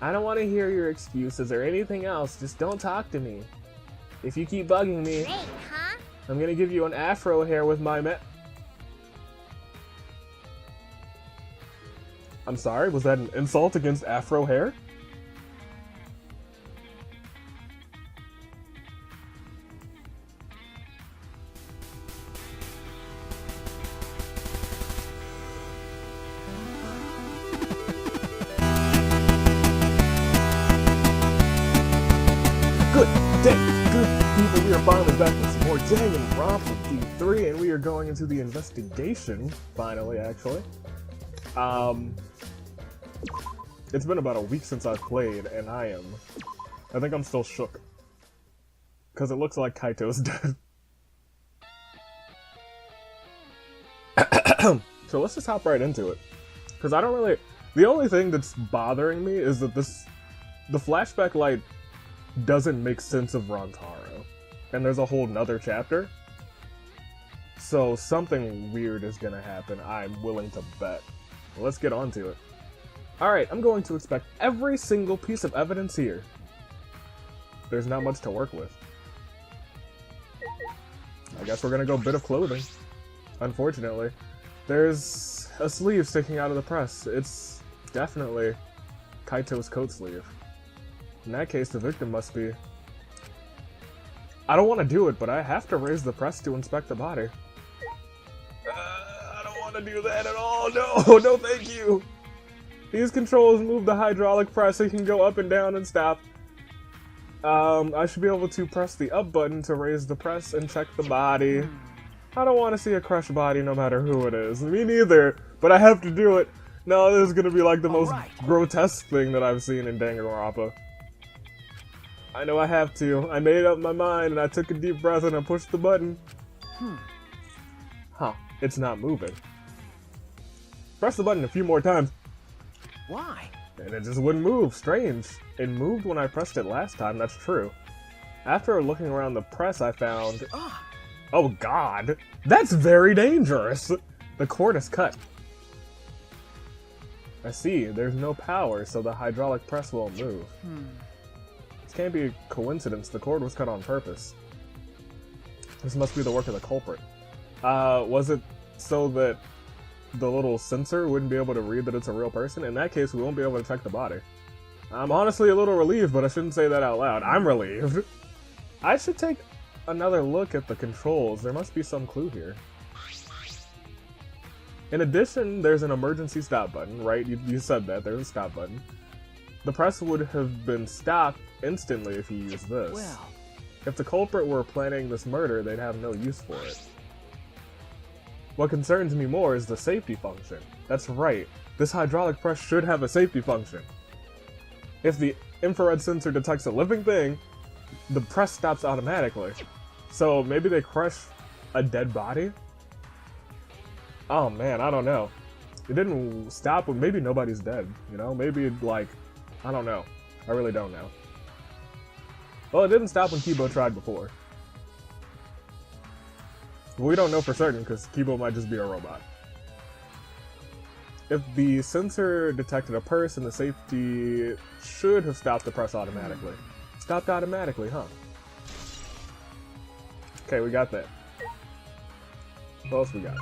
I don't want to hear your excuses or anything else. Just don't talk to me. If you keep bugging me, Great, huh? I'm gonna give you an afro hair with my I'm sorry, was that an insult against afro hair? Good day, good people. We are finally back with some more Danganronpa D3, and we are going into the investigation. Finally, actually. It's been about a week since I've played, and I think I'm still shook. Because it looks like Kaito's dead. So let's just hop right into it. Because I don't really... The only thing that's bothering me is that the flashback light doesn't make sense of Rantaro. And there's a whole nother chapter. So something weird is gonna happen, I'm willing to bet. Let's get on to it. Alright, I'm going to expect every single piece of evidence here. There's not much to work with. I guess we're gonna go bit of clothing. Unfortunately. There's a sleeve sticking out of the press. It's definitely Kaito's coat sleeve. In that case, the victim must be... I don't want to do it, but I have to raise the press to inspect the body. I don't want to do that at all. No, no thank you. These controls move the hydraulic press so you can go up and down and stop. I should be able to press the up button to raise the press and check the body. I don't want to see a crushed body no matter who it is. Me neither, but I have to do it. No, this is going to be like the most grotesque thing that I've seen in Danganronpa. I know I have to. I made up my mind and I took a deep breath and I pushed the button. Huh, it's not moving. Press the button a few more times. Why? And it just wouldn't move. Strange. It moved when I pressed it last time, that's true. After looking around the press, I found... Oh god! That's very dangerous! The cord is cut. I see, there's no power, so the hydraulic press won't move. This can't be a coincidence, the cord was cut on purpose. This must be the work of the culprit. Was it so that the little sensor wouldn't be able to read that it's a real person? In that case, we won't be able to check the body. I'm honestly a little relieved, but I shouldn't say that out loud. I'm relieved. I should take another look at the controls. There must be some clue here. In addition, there's an emergency stop button, right? You said that. There's a stop button. The press would have been stopped instantly if you used this. Well, if the culprit were planning this murder, they'd have no use for it. What concerns me more is the safety function. That's right. This hydraulic press should have a safety function. If the infrared sensor detects a living thing, the press stops automatically. So maybe they crush a dead body? Oh man, I don't know. It didn't stop, but maybe nobody's dead, you know? Maybe, like, I don't know. I really don't know. Well, it didn't stop when Kibo tried before. But we don't know for certain, because Kibo might just be a robot. If the sensor detected a person, the safety should have stopped the press automatically. Stopped automatically, huh? Okay, we got that. What else we got?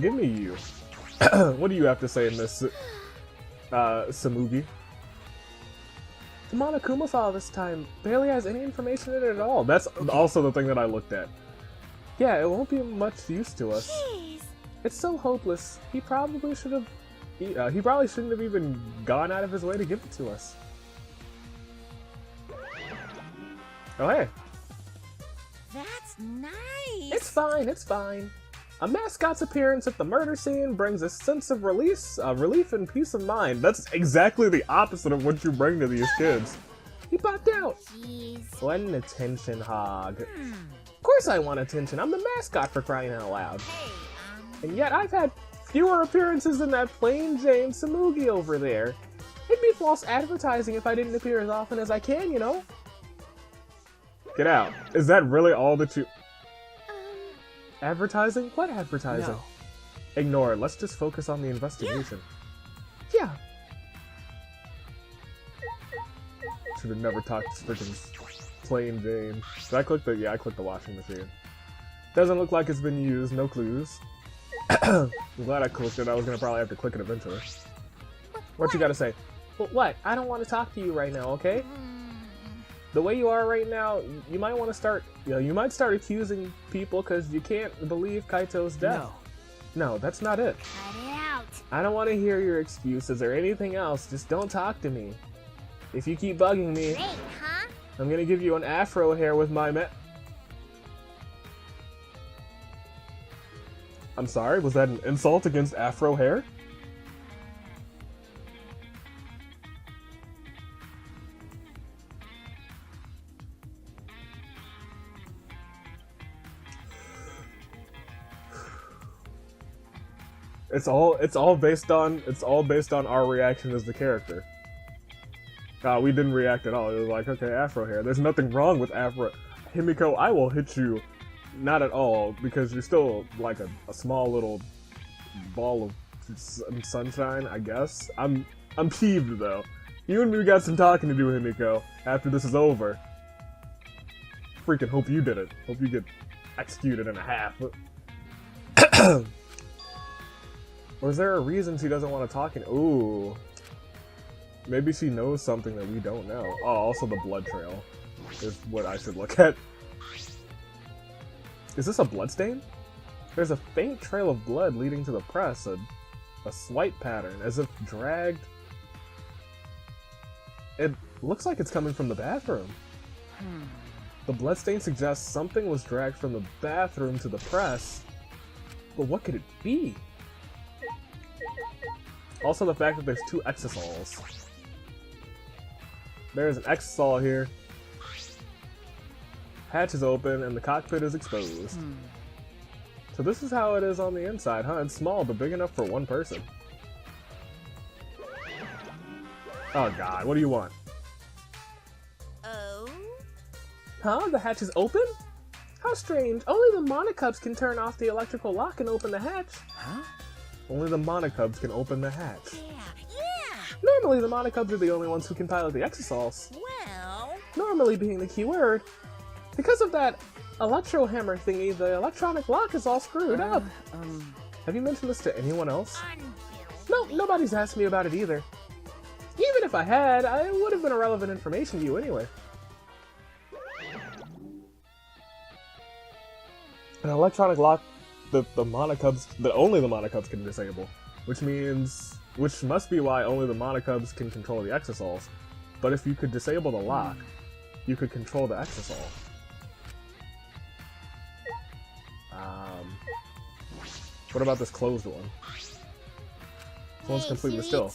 Give me you. What do you have to say in this, Samugi? The Monokuma file this time barely has any information in it at all. That's also the thing that I looked at. Yeah, it won't be much use to us. Jeez. It's so hopeless. He probably should have... he probably shouldn't have even gone out of his way to give it to us. Oh, hey. That's nice. It's fine, it's fine. A mascot's appearance at the murder scene brings a sense of relief and peace of mind. That's exactly the opposite of what you bring to these kids. He popped out. Jeez. What an attention hog. Of course I want attention. I'm the mascot, for crying out loud. Hey, And yet I've had fewer appearances than that plain Jane Samugi over there. It'd be false advertising if I didn't appear as often as I can, you know? Get out. Is that really all that you... Advertising? What advertising? no. Ignore it. Let's just focus on the investigation. Yeah. Should have never talked to freaking plain Jane. Did I click the... Yeah, I clicked the washing machine. Doesn't look like it's been used. No clues. I'm glad I clicked it. I was gonna probably have to click it eventually. What you gotta say? Well, what? I don't want to talk to you right now, okay? The way you are right now, you might want to start... you might start accusing people because you can't believe Kaito's death. No, that's not it. Cut it out. I don't want to hear your excuses or anything else. Just don't talk to me. If you keep bugging me, Great, huh? I'm gonna give you an afro hair with my I'm sorry, was that an insult against afro hair? It's all based on our reaction as the character. We didn't react at all. It was like, okay, afro hair. There's nothing wrong with afro. Himiko, I will hit you. Not at all, because you're still like a small little ball of sunshine, I guess. I'm peeved though. You and me got some talking to do, Himiko, after this is over. Freaking hope you did it. Hope you get executed in a half. Or is there a reason she doesn't want to talk? Ooh. Maybe she knows something that we don't know. Oh, also the blood trail is what I should look at. Is this a bloodstain? There's a faint trail of blood leading to the press, a swipe pattern, as if dragged. It looks like it's coming from the bathroom. The bloodstain suggests something was dragged from the bathroom to the press. But what could it be? Also the fact that there's two exosols. There's an exosol here. Hatch is open and the cockpit is exposed. So this is how it is on the inside, huh? It's small but big enough for one person. Oh god, what do you want? Oh? Huh? The hatch is open? How strange. Only the monocubs can turn off the electrical lock and open the hatch. Huh? Only the monocubs can open the hatch. Yeah. Normally the monocubs are the only ones who can pilot the exosols. Well. Normally being the key word. Because of that electro hammer thingy, the electronic lock is all screwed up. Have you mentioned this to anyone else? No, nobody's asked me about it either. Even if I had, it would have been irrelevant information to you anyway. An electronic lock that only the monocubs can disable, which must be why only the monocubs can control the exosols. But if you could disable the lock, you could control the exosol. What about this closed one? This one's completely still.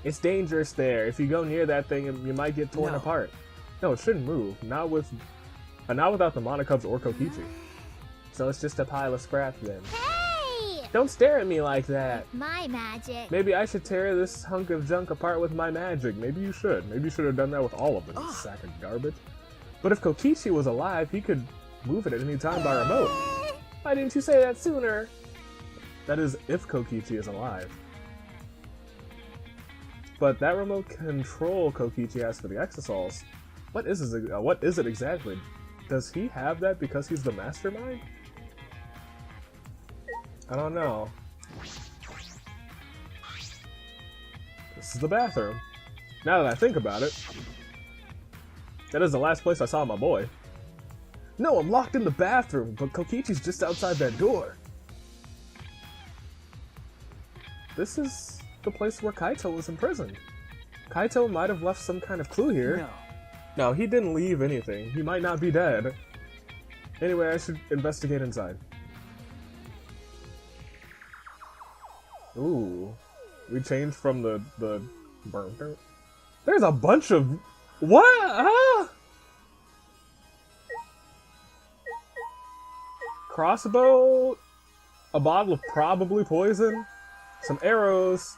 It's dangerous there. If you go near that thing, you might get torn apart. No, it shouldn't move. Not without the monocubs or Kokichi. So it's just a pile of scrap then. Hey! Don't stare at me like that. My magic. Maybe I should tear this hunk of junk apart with my magic. Maybe you should. Maybe you should have done that with all of them, you sack of garbage. But if Kokichi was alive, he could move it at any time by remote. Why didn't you say that sooner? That is, if Kokichi is alive. But that remote control Kokichi has for the exosols, what is it exactly? Does he have that because he's the mastermind? I don't know. This is the bathroom. Now that I think about it, that is the last place I saw my boy. No, I'm locked in the bathroom, but Kokichi's just outside that door. This is the place where Kaito was imprisoned. Kaito might have left some kind of clue here. No, he didn't leave anything. He might not be dead. Anyway, I should investigate inside. Ooh. We changed from the burn. There's a bunch of... What? Huh? Crossbow, a bottle of probably poison, some arrows,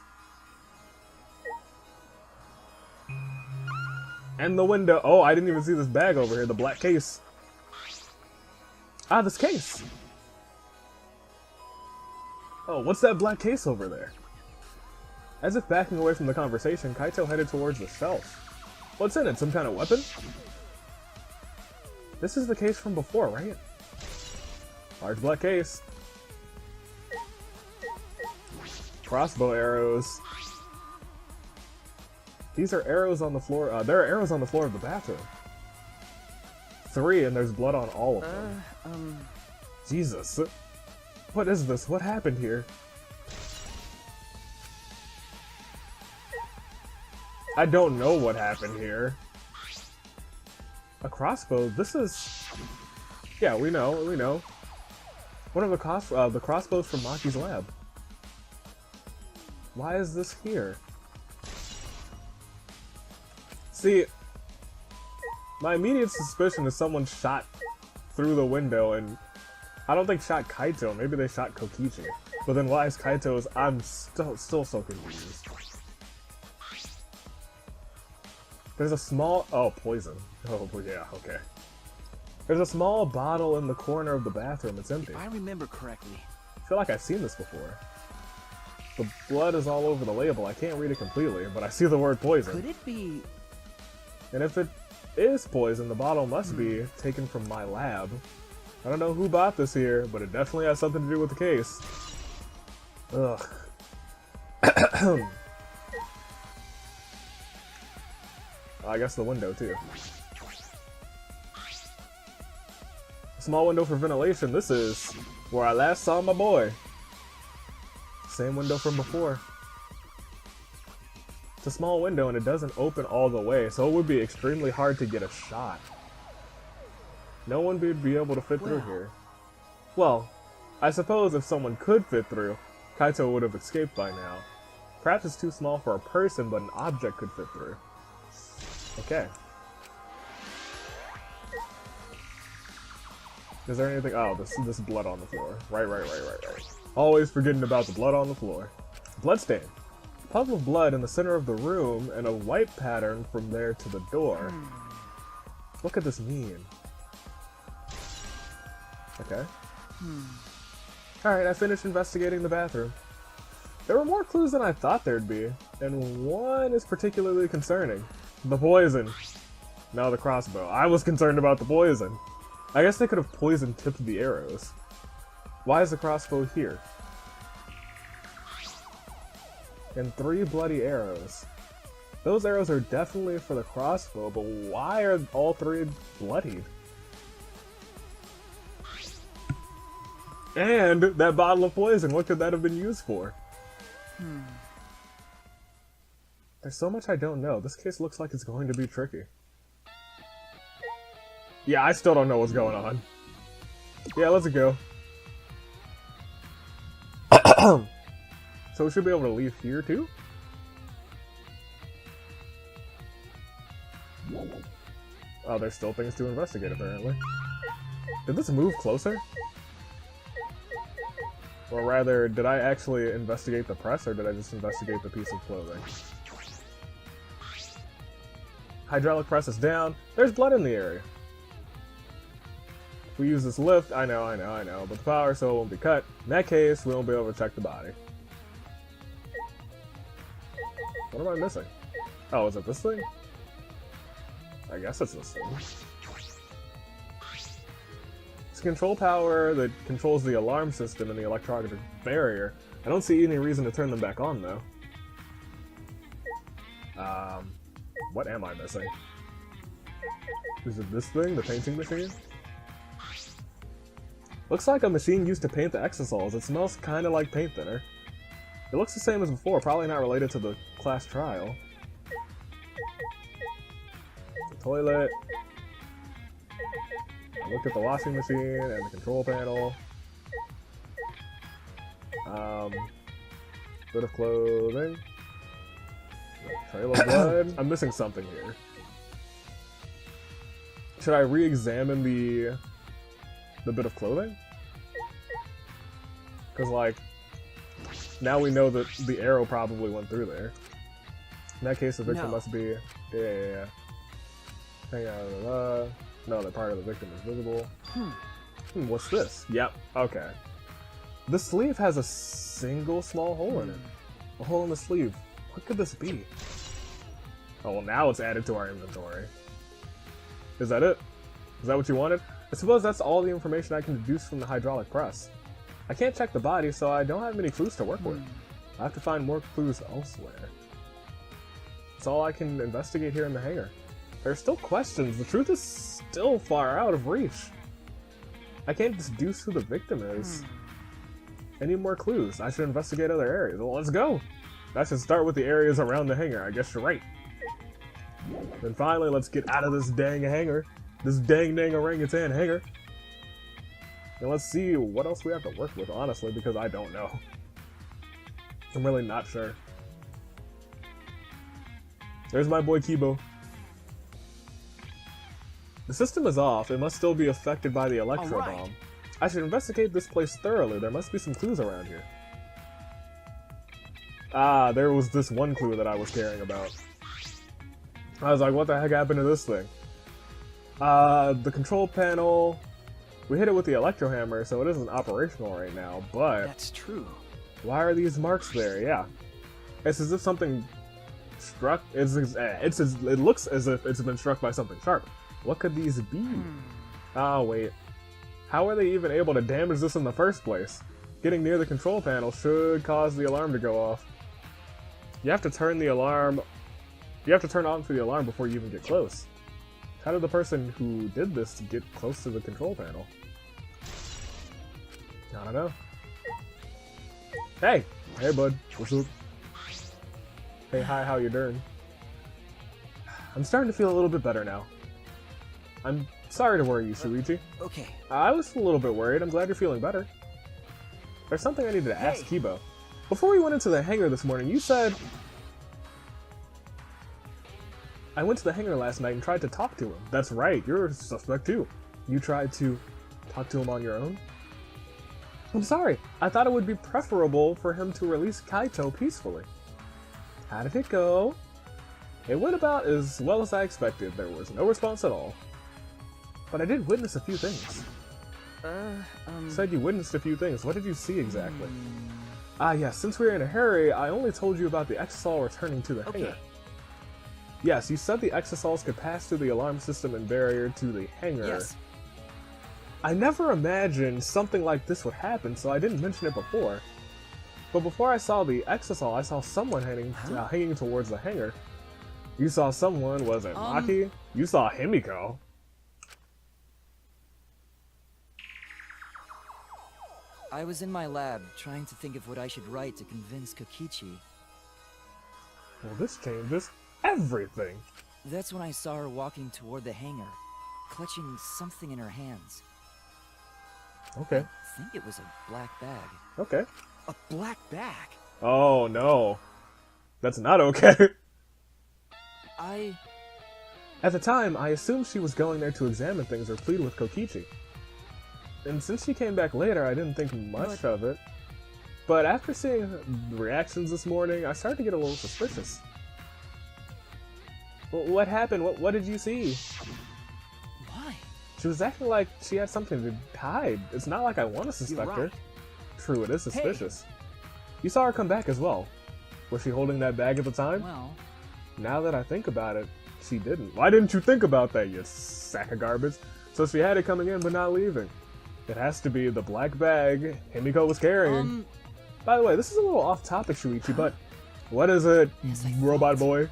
and the window. Oh, I didn't even see this bag over here, the black case. Ah, this case. Oh, what's that black case over there? As if backing away from the conversation, Kaito headed towards the shelf. What's in it? Some kind of weapon? This is the case from before, right? Large black case. Crossbow arrows. These are arrows on the floor. There are arrows on the floor of the bathroom. 3, and there's blood on all of them. Jesus. What is this? What happened here? I don't know what happened here. A crossbow? This is... Yeah, we know. One of the crossbows from Maki's lab. Why is this here? See, my immediate suspicion is someone shot through the window, and I don't think shot Kaito. Maybe they shot Kokichi. But then why is Kaito's? I'm still so confused. There's a small... Oh, poison. Oh, yeah, okay. There's a small bottle in the corner of the bathroom. It's empty. If I remember correctly. I feel like I've seen this before. The blood is all over the label. I can't read it completely, but I see the word poison. Could it be... And if it is poison, the bottle must be taken from my lab. I don't know who bought this here, but it definitely has something to do with the case. Ugh. I guess the window, too. Small window for ventilation. This is where I last saw my boy. Same window from before. It's a small window and it doesn't open all the way, so it would be extremely hard to get a shot. No one would be able to fit through here. Well, I suppose if someone could fit through, Kaito would have escaped by now. Perhaps it's too small for a person, but an object could fit through. Okay. Is there anything? Oh, this blood on the floor. Right. Always forgetting about the blood on the floor. Bloodstain. Puddle of blood in the center of the room and a white pattern from there to the door. What could this mean? Okay. Alright, I finished investigating the bathroom. There were more clues than I thought there'd be, and one is particularly concerning. The poison. No, the crossbow. I was concerned about the poison. I guess they could have poison-tipped the arrows. Why is the crossbow here? And 3 bloody arrows. Those arrows are definitely for the crossbow, but why are all 3 bloodied? And that bottle of poison, what could that have been used for? There's so much I don't know. This case looks like it's going to be tricky. Yeah, I still don't know what's going on. Yeah, let's go. So we should be able to leave here too? Oh, there's still things to investigate apparently. Did this move closer? Or rather, did I actually investigate the press, or did I just investigate the piece of clothing? Hydraulic press is down. There's blood in the area. If we use this lift, I know, but the power so it won't be cut. In that case, we won't be able to check the body. What am I missing? Oh, is it this thing? I guess it's this thing. It's control power that controls the alarm system and the electronic barrier. I don't see any reason to turn them back on, though. What am I missing? Is it this thing, the painting machine? Looks like a machine used to paint the exosols. It smells kinda like paint thinner. It looks the same as before, probably not related to the class trial. The toilet. I looked at the washing machine and the control panel. Bit of clothing. Trail of blood. I'm missing something here. Should I re-examine the bit of clothing? Because, like, now we know that the arrow probably went through there. In that case, the victim must be... Yeah. Hang on. No, that part of the victim is visible. What's this? Yep. Okay. The sleeve has a single small hole in it. A hole in the sleeve. What could this be? Oh, well, now it's added to our inventory. Is that it? Is that what you wanted? I suppose that's all the information I can deduce from the hydraulic press. I can't check the body, so I don't have many clues to work with. I have to find more clues elsewhere. That's all I can investigate here in the hangar. There are still questions. The truth is still far out of reach. I can't deduce who the victim is. I need more clues. I should investigate other areas. Well, let's go! I should start with the areas around the hangar. I guess you're right. Then finally, let's get out of this dang hangar. This dang orangutan hangar. And let's see what else we have to work with, honestly, because I don't know. I'm really not sure. There's my boy Kibo. The system is off. It must still be affected by the electro bomb. I should investigate this place thoroughly. There must be some clues around here. Ah, there was this one clue that I was caring about. I was like, what the heck happened to this thing? The control panel... We hit it with the electro hammer, so it isn't operational right now, but... That's true. Why are these marks there? Yeah. It's as if something struck... it looks as if it's been struck by something sharp. What could these be? Ah, wait. How are they even able to damage this in the first place? Getting near the control panel should cause the alarm to go off. You have to turn the alarm... You have to turn on for the alarm before you even get close. How did the person who did this get close to the control panel? I don't know. Hey! Hey, bud. What's up? Hey, hi, how you doing? I'm starting to feel a little bit better now. I'm sorry to worry you, Shuichi. Okay. I was a little bit worried. I'm glad you're feeling better. There's something I needed to ask Kibo. Before we went into the hangar this morning, you said... I went to the hangar last night and tried to talk to him. That's right, you're a suspect too. You tried to talk to him on your own? I'm sorry, I thought it would be preferable for him to release Kaito peacefully. How did it go? It went about as well as I expected. There was no response at all. But I did witness a few things. You said you witnessed a few things. What did you see exactly? Ah yes, since we were in a hurry, I only told you about the exisal returning to the hangar. Yes, you said the exisals could pass through the alarm system and barrier to the hangar. Yes. I never imagined something like this would happen, so I didn't mention it before. But before I saw the exisal, I saw someone hanging towards the hangar. You saw someone, was it Maki? You saw Himiko. I was in my lab, trying to think of what I should write to convince Kokichi. Well, this changes everything. That's when I saw her walking toward the hangar, clutching something in her hands. Okay. I think it was a black bag. Okay. A black bag? Oh, no. That's not okay. At the time, I assumed she was going there to examine things or plead with Kokichi. And since she came back later, I didn't think much of it. But after seeing the reactions this morning, I started to get a little suspicious. What happened? What did you see? Why? She was acting like she had something to hide. It's not like I want to suspect her. True, it is suspicious. You saw her come back as well. Was she holding that bag at the time? Well... Now that I think about it, she didn't. Why didn't you think about that, you sack of garbage? So she had it coming in but not leaving. It has to be the black bag Himiko was carrying. By the way, this is a little off topic, Shuichi, but what is it, robot boy?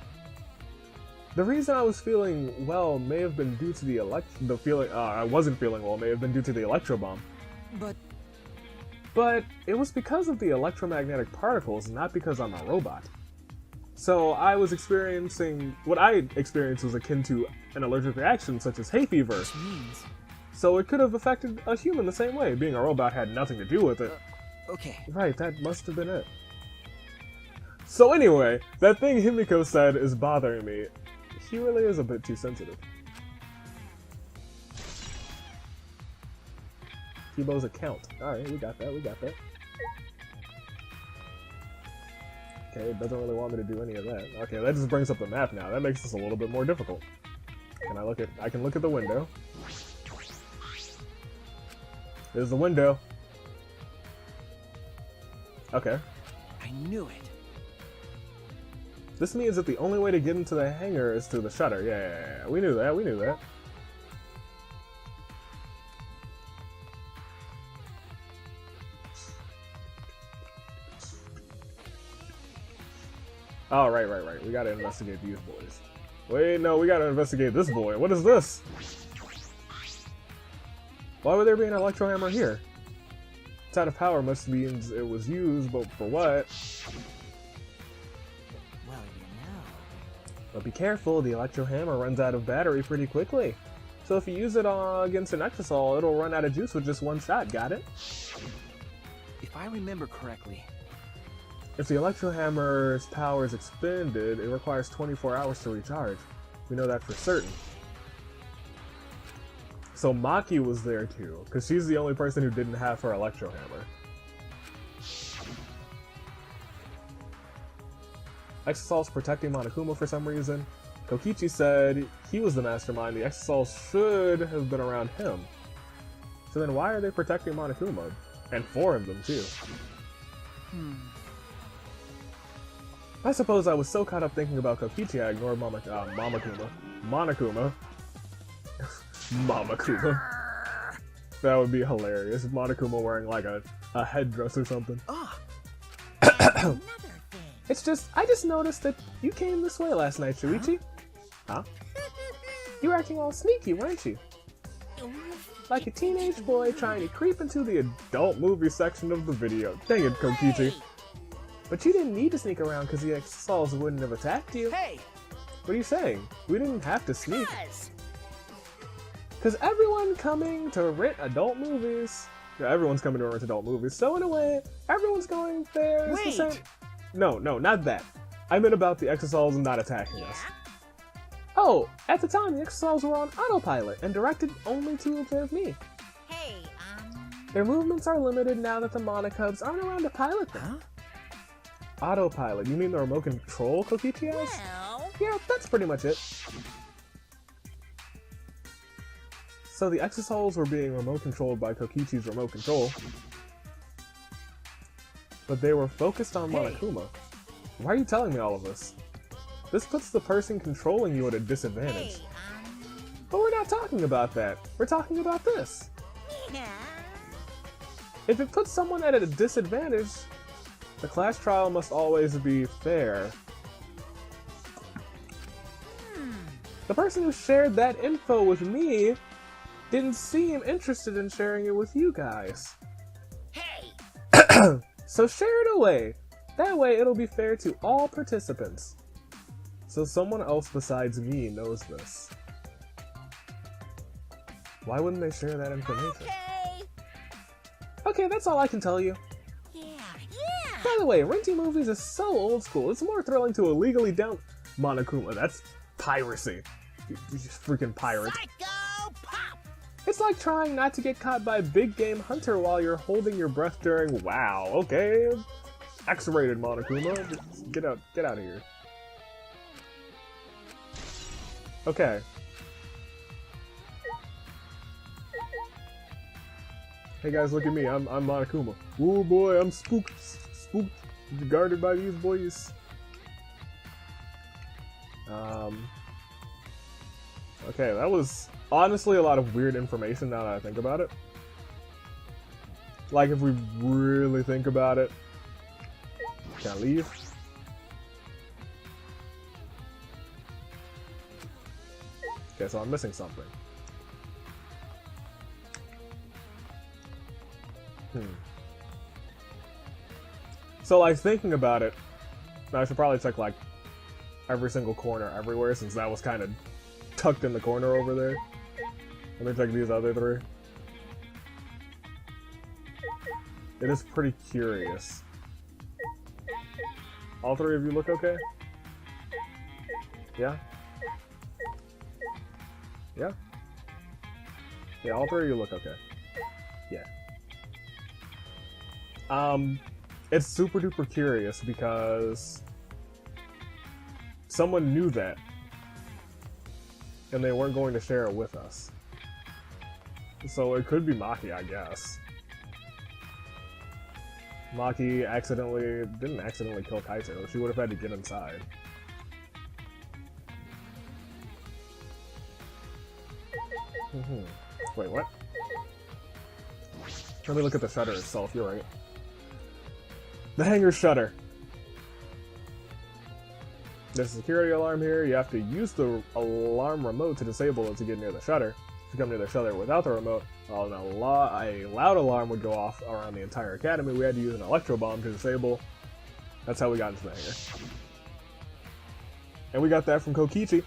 The reason I was feeling well may have been due to I wasn't feeling well may have been due to the electro bomb. But it was because of the electromagnetic particles, not because I'm a robot. So I was experiencing, what I experienced was akin to an allergic reaction such as hay fever. Which means... So it could have affected a human the same way. Being a robot had nothing to do with it. Okay. Right, that must have been it. So anyway, that thing Himiko said is bothering me. He really is a bit too sensitive. Kibo's account. Alright, we got that. Okay, it doesn't really want me to do any of that. Okay, that just brings up the map now. That makes this a little bit more difficult. I can look at the window. There's the window. Okay. I knew it. This means that the only way to get into the hangar is through the shutter. Yeah. We knew that. We knew that. Oh, right. We gotta investigate these boys. Wait, no, we gotta investigate this boy. What is this? Why would there be an electro hammer here? It's out of power, must means it was used, but for what? Well, you know. But be careful, the electro hammer runs out of battery pretty quickly. So if you use it against an Exisal, it'll run out of juice with just one shot, got it? If I remember correctly, If the electro hammer's power is expended, it requires 24 hours to recharge. We know that for certain. So Maki was there too, because she's the only person who didn't have her electro hammer. Exisal's protecting Monokuma for some reason. Kokichi said he was the mastermind, the Exisal should have been around him. So then why are they protecting Monokuma? And four of them too. I suppose I was so caught up thinking about Kokichi I ignored Monokuma. Monokuma. That would be hilarious. Monokuma wearing like a headdress or something. Another thing. It's just, I just noticed that you came this way last night, Shuichi. Huh? You were acting all sneaky, weren't you? Like a teenage boy trying to creep into the adult movie section of the video. Dang it, Kokichi. But you didn't need to sneak around because the Exisals wouldn't have attacked you. hey! What are you saying? We didn't have to sneak. Yes. Because everyone coming to rent adult movies. Yeah, everyone's coming to rent adult movies. So in a way, everyone's going there. It's the Wait. same. No, not that. I meant about the Exisals not attacking us. Yeah. Oh, at the time, the Exisals were on autopilot and directed only to observe me. Hey, Their movements are limited now that the Monokubs aren't around to pilot them. Huh? Autopilot, you mean the remote control Kokichi has? well, Yeah, that's pretty much it. So the Exisals were being remote controlled by Kokichi's remote control. But they were focused on Hey. Monokuma. Why are you telling me all of this? This puts the person controlling you at a disadvantage. hey, But we're not talking about that. We're talking about this. yeah. If it puts someone at a disadvantage, the class trial must always be fair. The person who shared that info with me didn't seem interested in sharing it with you guys. Hey, So share it away. That way it'll be fair to all participants. So someone else besides me knows this. Why wouldn't they share that information? okay. Okay, that's all I can tell you. Yeah. By the way, renting movies is so old school. It's more thrilling to illegally down Monokuma. That's piracy. You freaking pirate. Psycho pop. It's like trying not to get caught by a big game hunter while you're holding your breath during wow. Okay, X-rated Monokuma. Just get out of here. Okay. Hey guys, look at me. I'm Monokuma. Oh boy, I'm spooked. Guarded by these boys. Okay, that was honestly a lot of weird information now that I think about it. Like, if we really think about it. Can I leave? Okay, so I'm missing something. So, like, thinking about it, I should probably check, like, every single corner everywhere, since that was kind of tucked in the corner over there. Let me check these other three. It is pretty curious. All three of you look okay? Yeah? Yeah? Yeah, all three of you look okay. Yeah. It's super duper curious because someone knew that and they weren't going to share it with us. So it could be Maki, I guess. Maki didn't accidentally kill Kaito. She would have had to get inside. Wait, what? Let me look at the shutter itself, you're right. The hangar shutter. There's a security alarm here. You have to use the alarm remote to disable it to get near the shutter. If you come near the shutter without the remote, a loud alarm would go off around the entire academy. We had to use an electro bomb to disable. That's how we got into the hangar. And we got that from Kokichi.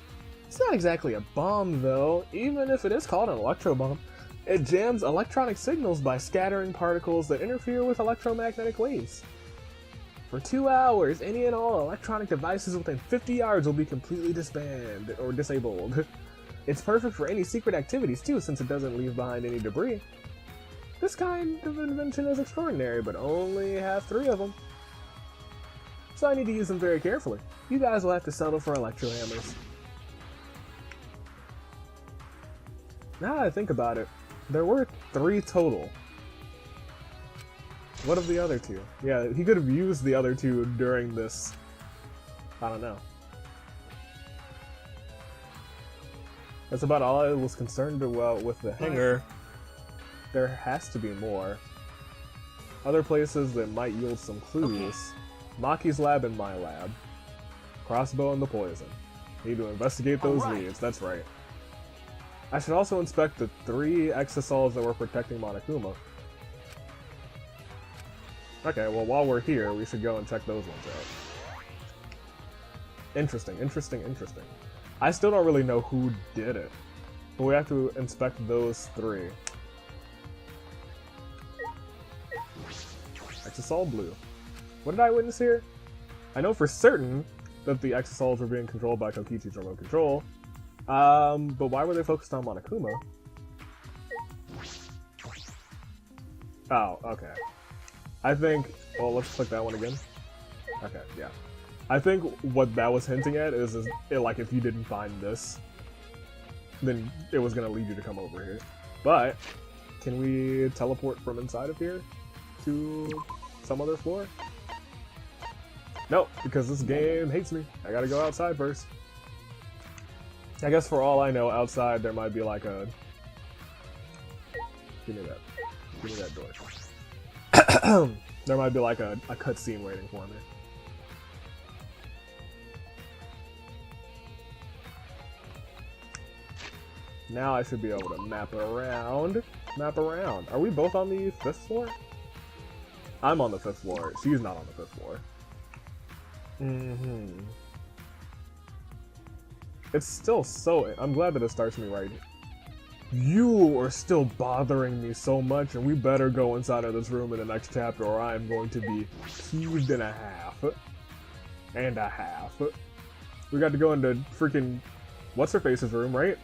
It's not exactly a bomb, though. Even if it is called an electro bomb, it jams electronic signals by scattering particles that interfere with electromagnetic waves. For 2 hours, any and all electronic devices within 50 yards will be completely disbanded or disabled. It's perfect for any secret activities too, since it doesn't leave behind any debris. This kind of invention is extraordinary, but only have 3 of them. So I need to use them very carefully. You guys will have to settle for electro hammers. Now that I think about it, there were 3 total. What of the other 2? Yeah, he could have used the other 2 during this. I don't know. That's about all I was concerned about with the hangar. There has to be more. Other places that might yield some clues. Maki's lab and my lab. Crossbow and the poison. Need to investigate those leads, that's right. I should also inspect the 3 exosols that were protecting Monokuma. Okay, well while we're here, we should go and check those ones out. Interesting, interesting, interesting. I still don't really know who did it, but we have to inspect those 3. Exosol blue. What did I witness here? I know for certain that the exosols were being controlled by Kokichi's remote control, but why were they focused on Monokuma? Oh, okay. I think, well, let's click that one again. Okay, yeah. I think what that was hinting at is like if you didn't find this, then it was going to lead you to come over here. But, can we teleport from inside of here to some other floor? Nope, because this game hates me. I gotta go outside first. I guess for all I know, outside there might be like a... Give me that. Give me that door. There might be like a cutscene waiting for me. Now I should be able to map around. Map around. Are we both on the 5th floor? I'm on the 5th floor. She's not on the 5th floor. It's still so... I'm glad that it starts me right here. You are still bothering me so much, and we better go inside of this room in the next chapter, or I am going to be peeved and a half. And a half. We got to go into freaking... What's-her-face's room, right?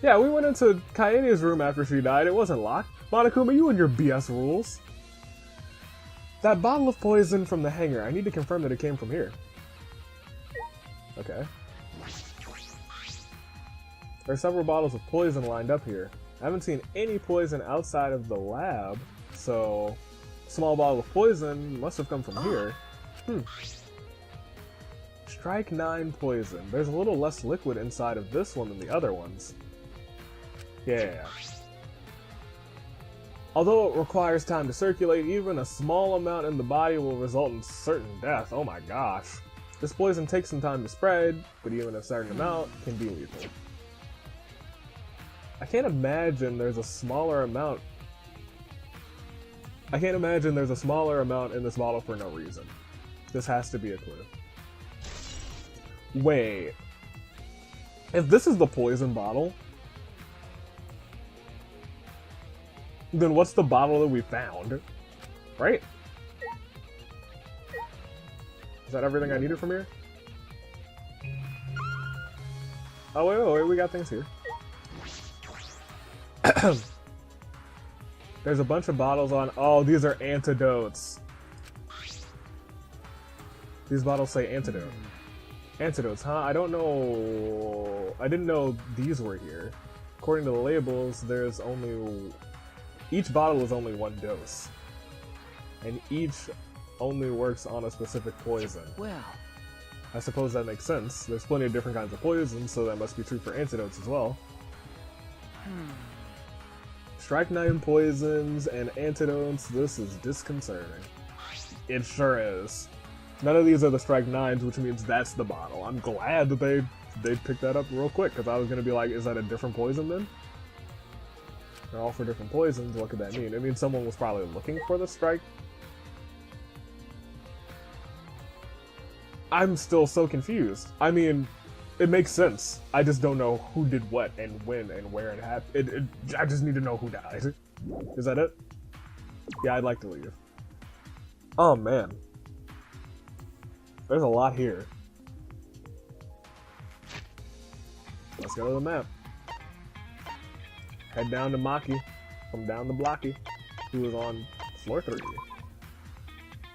Yeah, we went into Kaene's room after she died. It wasn't locked. Monokuma, you and your BS rules. That bottle of poison from the hangar. I need to confirm that it came from here. Okay. There are several bottles of poison lined up here. I haven't seen any poison outside of the lab, so... Small bottle of poison must have come from here. Strike 9 poison. There's a little less liquid inside of this one than the other ones. Yeah. Although it requires time to circulate, even a small amount in the body will result in certain death. Oh my gosh. This poison takes some time to spread, but even a certain amount can be lethal. I can't imagine there's a smaller amount. I can't imagine there's a smaller amount in this bottle for no reason. This has to be a clue. Wait. If this is the poison bottle, then what's the bottle that we found? Right? Is that everything I needed from here? Oh, wait, we got things here. There's a bunch of bottles on... Oh, these are antidotes. These bottles say antidote. Antidotes, huh? I don't know... I didn't know these were here. According to the labels, there's only... Each bottle is only 1 dose. and each only works on a specific poison. Well, I suppose that makes sense. There's plenty of different kinds of poisons, so that must be true for antidotes as well. Strychnine poisons and antidotes, this is disconcerting. It sure is. None of these are the strychnines, which means that's the bottle. I'm glad that they picked that up real quick, because I was going to be like, is that a different poison then? They're all for different poisons, what could that mean? It means someone was probably looking for the strike. I'm still so confused. I mean, it makes sense. I just don't know who did what and when and where it happened. I just need to know who died. Is that it? Yeah, I'd like to leave. Oh man. There's a lot here. Let's go to the map. Head down to Maki. From down to Blocky, who is on floor 3.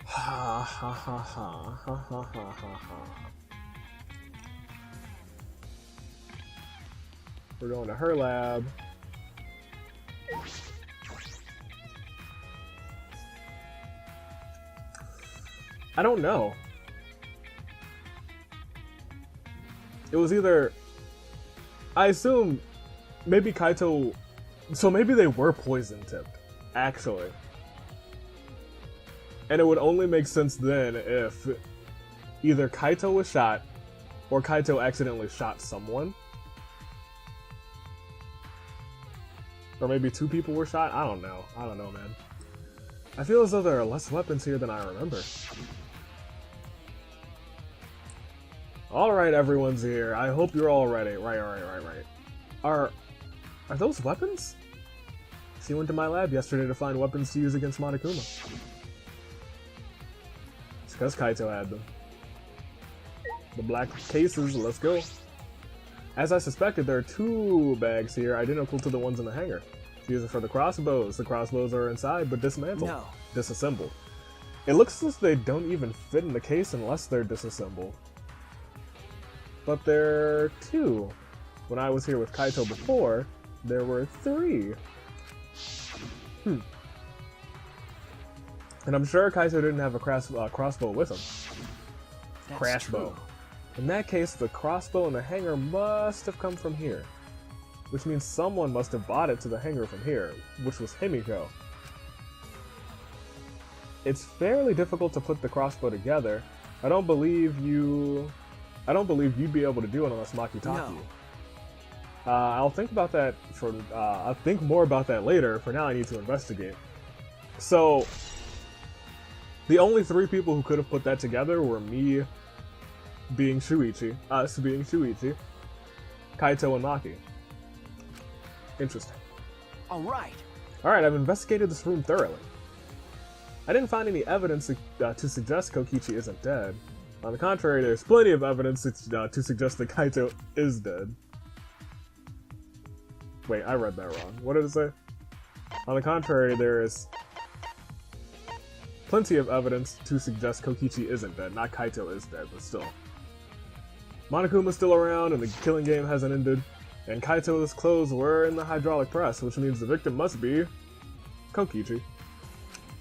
Ha ha ha ha ha ha ha ha. We're going to her lab. I don't know. It was either... I assume maybe Kaito... So maybe they were poison tipped, actually. And it would only make sense then if either Kaito was shot or Kaito accidentally shot someone. Or maybe 2 people were shot? I don't know. I don't know, man. I feel as though there are less weapons here than I remember. Alright, everyone's here. I hope you're all ready. Right. Are those weapons? She went to my lab yesterday to find weapons to use against Monokuma. It's because Kaito had them. The black cases, let's go. As I suspected, there are 2 bags here, identical to the ones in the hangar. These are for the crossbows. The crossbows are inside, but dismantled. No. Disassembled. It looks as if they don't even fit in the case unless they're disassembled. But there are 2. When I was here with Kaito before, there were 3. And I'm sure Kaito didn't have a crossbow with him. That's Crashbow. true. In that case, the crossbow in the hangar must have come from here. Which means someone must have bought it to the hangar from here, which was Himiko. It's fairly difficult to put the crossbow together. I don't believe you'd be able to do it unless Maki taught you. I'll think about that I'll think more about that later. For now, I need to investigate. So, the only 3 people who could have put that together were me being Shuichi, us being Shuichi, Kaito, and Maki. Interesting. Alright. Alright, I've investigated this room thoroughly. I didn't find any evidence to suggest Kokichi isn't dead. On the contrary, there's plenty of evidence to suggest that Kaito is dead. Wait, I read that wrong. What did it say? On the contrary, there is plenty of evidence to suggest Kokichi isn't dead. Not Kaito is dead, but still. Monokuma's still around, and the killing game hasn't ended. And Kaito's clothes were in the hydraulic press, which means the victim must be Kokichi.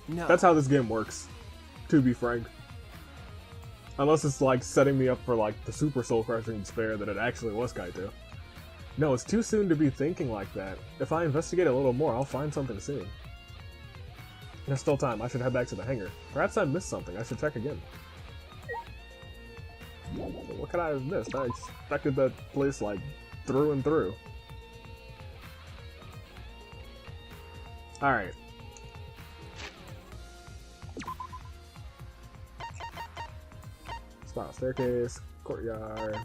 No. That's how this game works, to be frank. Unless it's like setting me up for like the super soul-crushing despair that it actually was Kaito. No, it's too soon to be thinking like that. If I investigate a little more, I'll find something soon. There's still time. I should head back to the hangar. Perhaps I missed something. I should check again. What could I have missed? I expected that place like through and through. Alright. Spiral staircase, courtyard.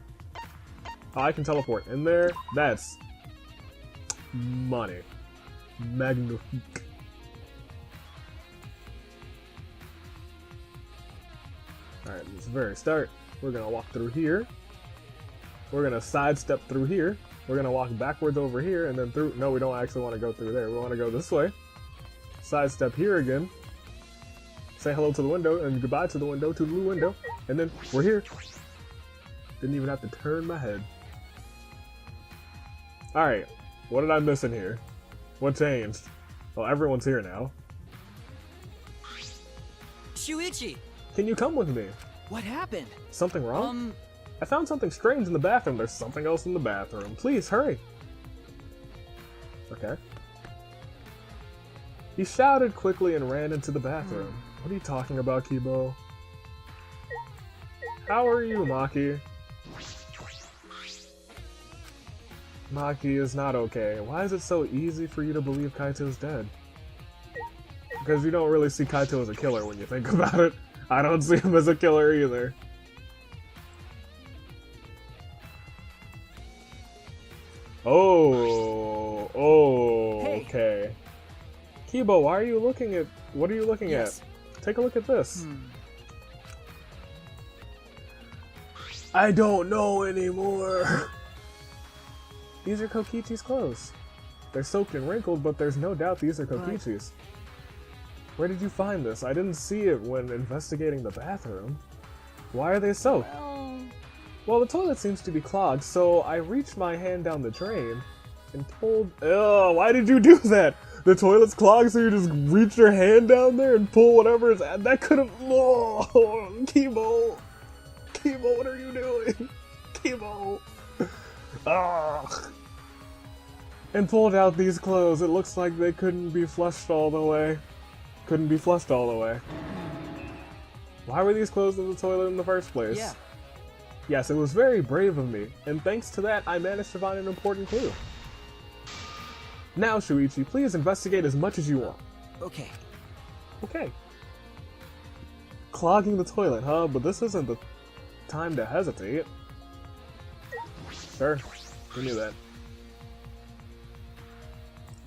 Oh, I can teleport in there? That's money. Magnifique. Alright, this very start. We're gonna walk through here. We're gonna sidestep through here. We're gonna walk backwards over here and then through. No, we don't actually want to go through there. We want to go this way. Sidestep here again. Say hello to the window and goodbye to the window, to the blue window. And then we're here. Didn't even have to turn my head. Alright, what did I miss in here? What changed? Well, everyone's here now. Shuichi! Can you come with me? What happened? Something wrong? I found something strange in the bathroom. There's something else in the bathroom. Please, hurry. Okay. He shouted quickly and ran into the bathroom. What are you talking about, Kibo? How are you, Maki? Maki is not okay. Why is it so easy for you to believe Kaito's dead? Because you don't really see Kaito as a killer when you think about it. I don't see him as a killer either. Oh, Hey. okay. Kibo, why are you looking at... What are you looking Yes. at? Take a look at this. I don't know anymore. These are Kokichi's clothes. They're soaked and wrinkled, but there's no doubt these are Kokichi's. Where did you find this? I didn't see it when investigating the bathroom. Why are they soaked? Well, the toilet seems to be clogged, so I reached my hand down the drain and pulled... Ugh, why did you do that? The toilet's clogged, so you just reach your hand down there and pull whatever is... That could have... Oh, Kibo! Kibo, what are you doing? Kibo! Ugh. And pulled out these clothes. It looks like they couldn't be flushed all the way. Couldn't be flushed all the way. Why were these clothes in the toilet in the first place? Yeah. Yes, it was very brave of me, and thanks to that, I managed to find an important clue. Now, Shuichi, please investigate as much as you want. Okay. Okay. Clogging the toilet, huh? But this isn't the time to hesitate. Sure, we knew that.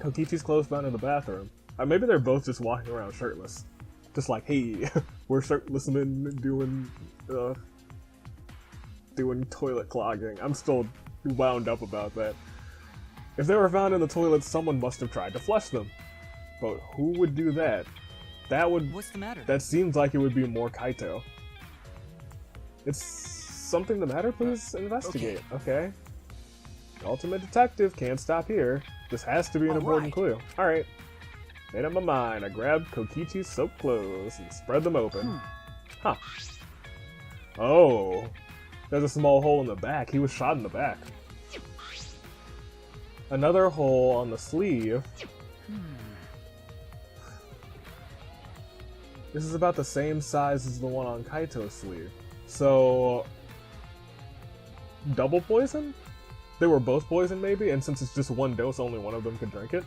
Kokichi's clothes found in the bathroom. Maybe they're both just walking around shirtless. Just like, hey, we're shirtless men doing toilet clogging. I'm still wound up about that. If they were found in the toilet, someone must have tried to flush them. But who would do that? That would... What's the matter? That seems like it would be more Kaito. It's something the matter? Please investigate. Okay. Ultimate detective can't stop here. This has to be an important clue. Alright. Made up my mind. I grabbed Kokichi's soaked clothes and spread them open. Huh. Oh. There's a small hole in the back. He was shot in the back. Another hole on the sleeve. This is about the same size as the one on Kaito's sleeve. So... double poison? They were both poisoned maybe, and since it's just one dose, only one of them could drink it?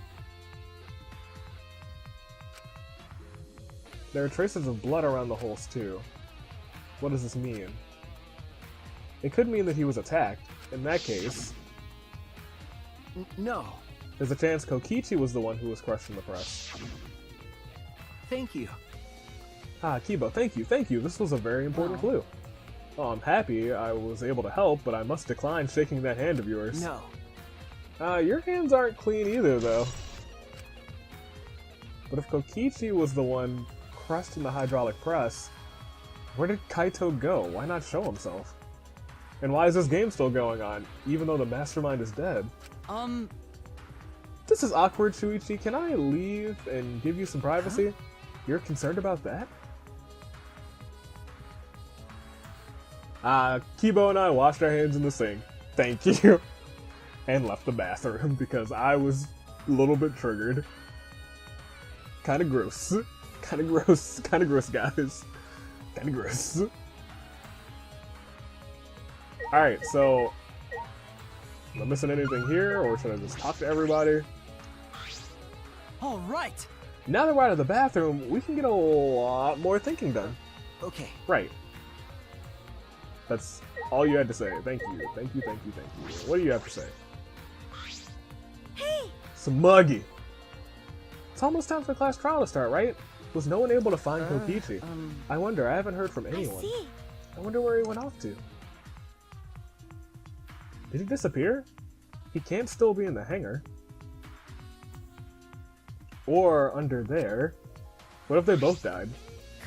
There are traces of blood around the holes too. What does this mean? It could mean that he was attacked. In that case... No. There's a chance Kokichi was the one who was crushed in the press. Thank you. Ah, Kibo, thank you. This was a very important clue. Oh, I'm happy I was able to help, but I must decline shaking that hand of yours. No. Your hands aren't clean either, though. But if Kokichi was the one crushed in the hydraulic press, where did Kaito go? Why not show himself? And why is this game still going on, even though the mastermind is dead? This is awkward, Shuichi. Can I leave and give you some privacy? You're concerned about that? Kibo and I washed our hands in the sink. Thank you. And left the bathroom because I was a little bit triggered. Kinda gross. Kinda gross, guys. Kinda gross. Alright, so... am I missing anything here, or should I just talk to everybody? Alright! Now that we're out of the bathroom, we can get a lot more thinking done. Okay. Right. That's all you had to say. Thank you. What do you have to say? Hey! Smuggy! It's almost time for class trial to start, right? Was no one able to find Kokichi? I wonder, I haven't heard from anyone. I see. I wonder where he went off to. Did he disappear? He can't still be in the hangar. Or under there. What if they both died?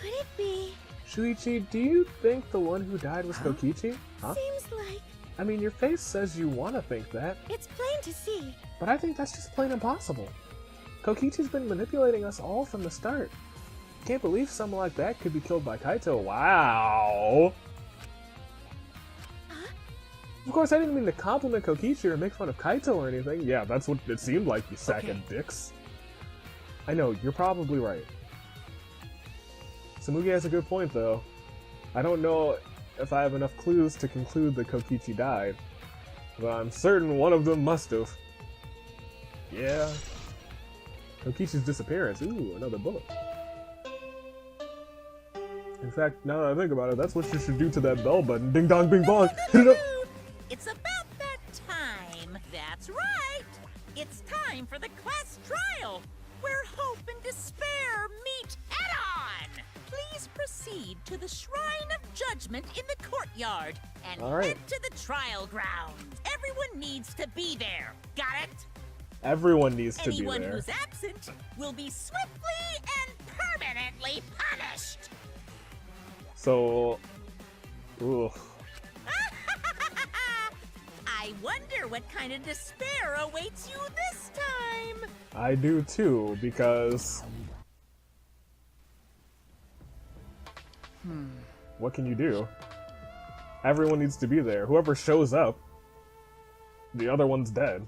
Could it be? Shuichi, do you think the one who died was Kokichi? Huh? Seems like I mean, your face says you want to think that, it's plain to see. but I think that's just plain impossible. Kokichi's been manipulating us all from the start. Can't believe someone like that could be killed by Kaito. Wow. Of course, I didn't mean to compliment Kokichi or make fun of Kaito or anything. Yeah, that's what it seemed like, you sack of dicks. I know, you're probably right. Samugi has a good point, though. I don't know if I have enough clues to conclude that Kokichi died, but I'm certain one of them must have. Yeah. Kokichi's disappearance. Ooh, another bullet. In fact, now that I think about it, that's what you should do to that bell button. Ding dong, bing bong. Hit it up. It's about that time. That's right. It's time for the class trial, where hope and despair meet head-on. Please proceed to the Shrine of Judgment in the courtyard and head to the trial grounds. Everyone needs to be there. Got it? Everyone needs to be there. Anyone who's absent will be swiftly and permanently punished. So, ooh. I wonder what kind of despair awaits you this time. I do too, because... What can you do? Everyone needs to be there. Whoever shows up, the other one's dead.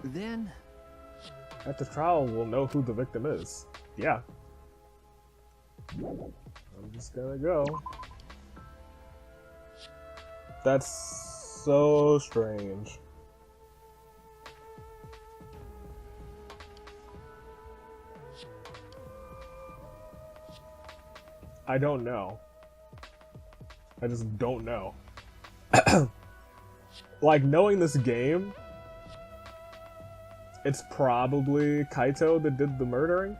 Then... At the trial, we'll know who the victim is. Yeah. I'm just gonna go. That's so strange. I don't know. I just don't know. Like, knowing this game, it's probably Kaito that did the murdering.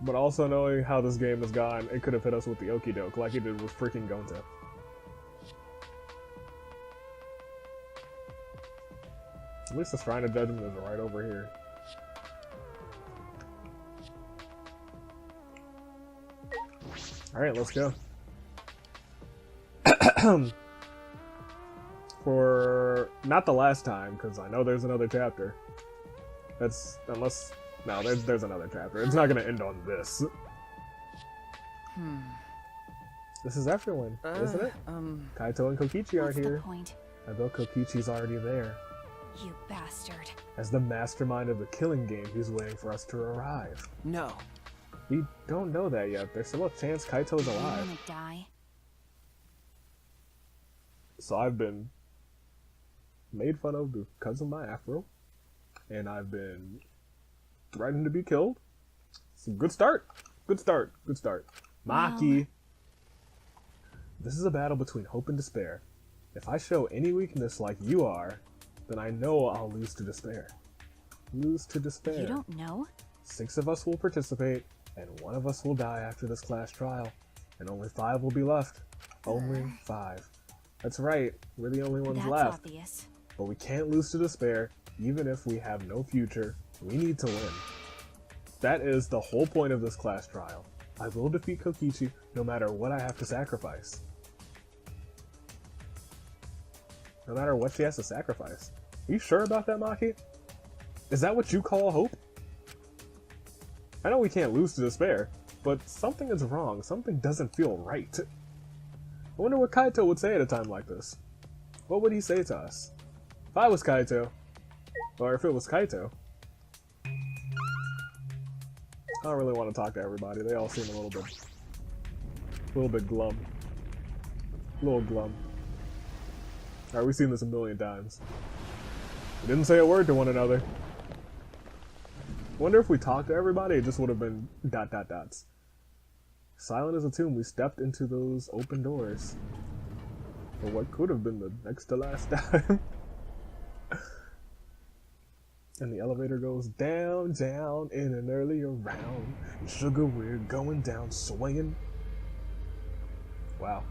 But also knowing how this game has gone, it could have hit us with the okie doke like it did with freaking Gonta. At least the Shrine of Judgment is right over here. Alright, let's go. For not the last time, because I know there's another chapter. That's unless no, there's another chapter. It's not gonna end on this. This is everyone, isn't it? Kaito and Kokichi aren't here. I bet Kokichi's already there. You bastard. As the mastermind of the killing game, he's waiting for us to arrive. No. We don't know that yet. There's still a chance Kaito's You alive. wanna die? So I've been made fun of because of my afro, and I've been threatened to be killed. It's a good start. Good start. Good start. Maki. This is a battle between hope and despair. If I show any weakness like you are, then I know I'll lose to despair. Lose to despair. You don't know? 6 of us will participate, and 1 of us will die after this class trial, and only 5 will be left. Only 5. That's right, we're the only ones That's left. obvious. But we can't lose to despair, even if we have no future. We need to win. That is the whole point of this class trial. I will defeat Kokichi no matter what I have to sacrifice. No matter what she has to sacrifice. Are you sure about that, Maki? Is that what you call hope? I know we can't lose to despair, but something is wrong. Something doesn't feel right. I wonder what Kaito would say at a time like this. What would he say to us? If I was Kaito, or if it was Kaito. I don't really want to talk to everybody. They all seem a little bit glum. A little glum. Alright, we've seen this a million times. We didn't say a word to one another. Wonder if we talked to everybody, it just would have been ... Silent as a tomb, we stepped into those open doors. For what could have been the next to last time. And the elevator goes down, down, in an earlier round. And sugar, we're going down, swinging. Wow.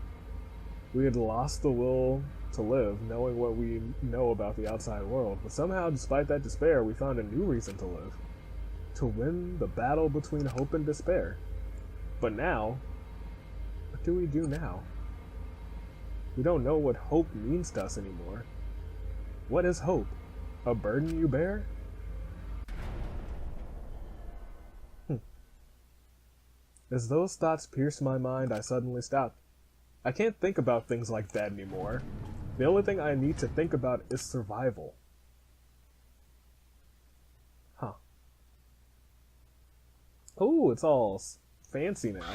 We had lost the will to live, knowing what we know about the outside world. But somehow, despite that despair, we found a new reason to live. To win the battle between hope and despair. But now, what do we do now? We don't know what hope means to us anymore. What is hope? A burden you bear? As those thoughts pierced my mind, I suddenly stopped. I can't think about things like that anymore. The only thing I need to think about is survival. Huh. Ooh, it's all fancy now.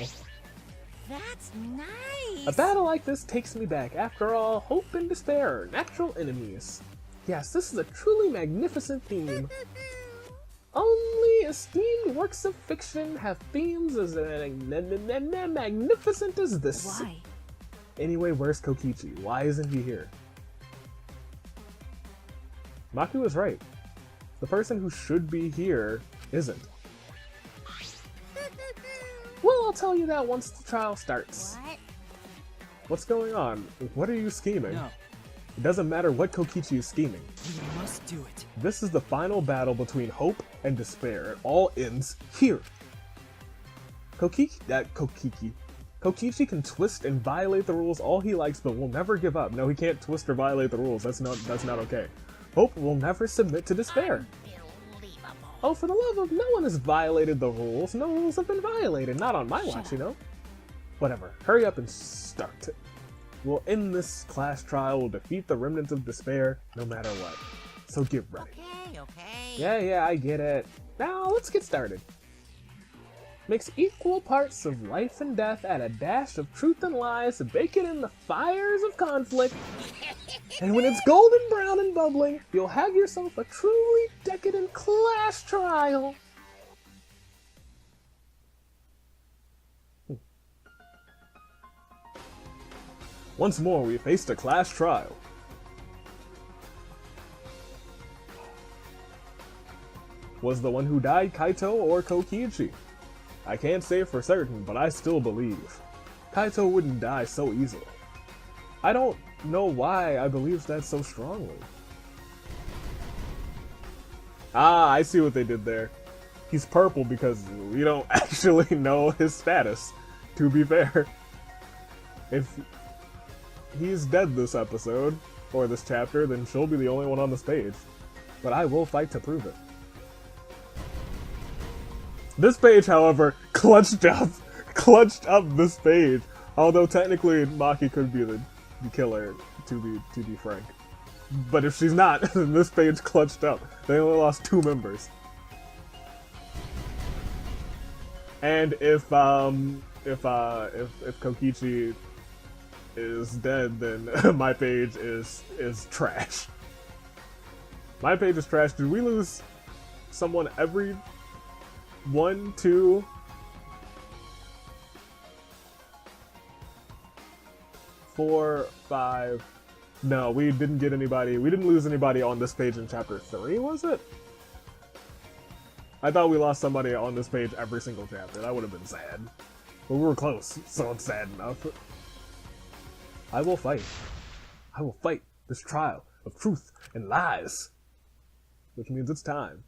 That's nice. A battle like this takes me back. After all, hope and despair are natural enemies. Yes, this is a truly magnificent theme. Only esteemed works of fiction have themes as magnificent as this. Why? Anyway, where's Kokichi? Why isn't he here? Maki was right. The person who should be here isn't. Well, I'll tell you that once the trial starts. What? What's going on? What are you scheming? No, It doesn't matter what Kokichi is scheming. we must do it. This is the final battle between hope and despair. It all ends here. Kokichi can twist and violate the rules all he likes, but will never give up. No, he can't twist or violate the rules. That's not okay. Hope will never submit to despair. Unbelievable. Oh, for the love of, no one has violated the rules. No rules have been violated. Not on my watch, you know. Whatever. Hurry up and start. We'll end this class trial. We'll defeat the remnants of despair, no matter what. So get ready. Okay. Yeah, I get it. Now, let's get started. Mix equal parts of life and death, add a dash of truth and lies, bake it in the fires of conflict, and when it's golden brown and bubbling, you'll have yourself a truly decadent class trial. Once more, we faced a class trial. Was the one who died Kaito or Kokichi? I can't say for certain, but I still believe. Kaito wouldn't die so easily. I don't know why I believe that so strongly. Ah, I see what they did there. He's purple because we don't actually know his status, to be fair. If he's dead this episode, or this chapter, then she'll be the only one on this page. But I will fight to prove it. This page, however, clutched up this page. Although technically Maki could be the killer, to be frank. But if she's not, then this page clutched up. They only lost 2 members. And if Kokichi is dead, then my page is trash. My page is trash. Did we lose someone every 1, 2, 4, 5? No, we didn't get anybody. We didn't lose anybody on this page in chapter 3, was it? I thought we lost somebody on this page every single chapter. That would have been sad. But we were close, so it's sad enough. I will fight. I will fight this trial of truth and lies. Which means it's time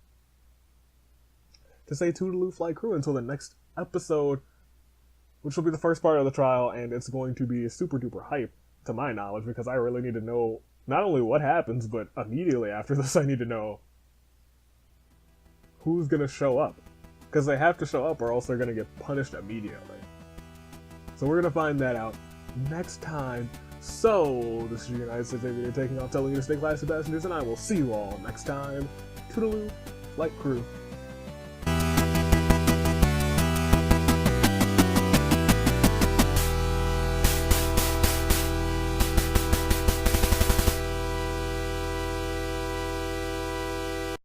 to say toodaloo fly crew until the next episode, which will be the first part of the trial, and it's going to be super duper hype to my knowledge, because I really need to know not only what happens, but immediately after this I need to know who's gonna show up. Because they have to show up or else they're gonna get punished immediately. So we're gonna find that out next time. So, this is your United States Aviator taking off, telling you to stay classy, passengers, and I will see you all next time. Toodaloo, flight crew.